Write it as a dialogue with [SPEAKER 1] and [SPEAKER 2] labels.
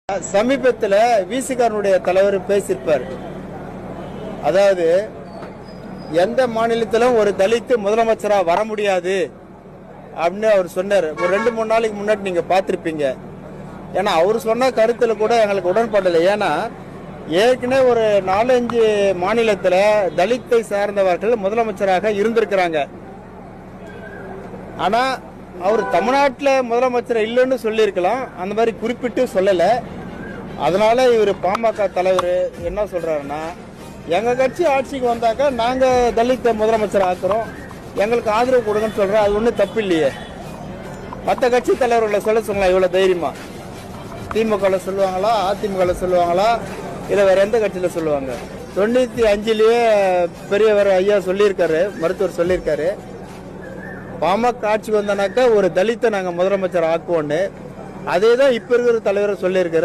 [SPEAKER 1] சமீபத்தில் விசிகாரனுடைய தலைவர் பேசியிருப்பார். அதாவது எந்த மாநிலத்திலும் ஒரு தலித்து முதலமைச்சராக வர முடியாது அப்படின்னு அவர் சொன்னார். ஒரு 2-3 நாளைக்கு முன்னாடி நீங்கள் பார்த்துருப்பீங்க. ஏன்னா அவர் சொன்ன கருத்தில் கூட எங்களுக்கு உடன்படலை. ஏன்னா ஏற்கனவே ஒரு 4-5 மாநிலத்தில் தலித்தை சார்ந்தவர்கள் முதலமைச்சராக இருந்திருக்கிறாங்க. ஆனால் அவர் தமிழ்நாட்டில் முதலமைச்சர் இல்லைன்னு சொல்லியிருக்கலாம், அந்த மாதிரி குறிப்பிட்டு சொல்லலை. அதனால இவர் பாமக தலைவர் என்ன சொல்றாருன்னா, எங்கள் கட்சி ஆட்சிக்கு வந்தாக்கா நாங்கள் தலித்தை முதலமைச்சர் ஆக்குறோம், எங்களுக்கு ஆதரவு கொடுங்கன்னு சொல்கிறோம். அது ஒன்றும் தப்பு இல்லையே. மற்ற கட்சி தலைவர்களை சொல்லலாம் இவ்வளோ தைரியமா. திமுகவில் சொல்லுவாங்களா, அதிமுகவில் சொல்லுவாங்களா, இல்லை வேற எந்த கட்சியில் சொல்லுவாங்க? 95லேயே பெரியவர் ஐயா சொல்லியிருக்காரு, மருத்துவர் சொல்லியிருக்காரு, பாமக ஆட்சிக்கு வந்தனாக்கா ஒரு தலித்தை நாங்கள் முதலமைச்சர் ஆக்குவோன்னு. அதே தான் இப்போ இருக்கிற தலைவர் சொல்லியிருக்காரு.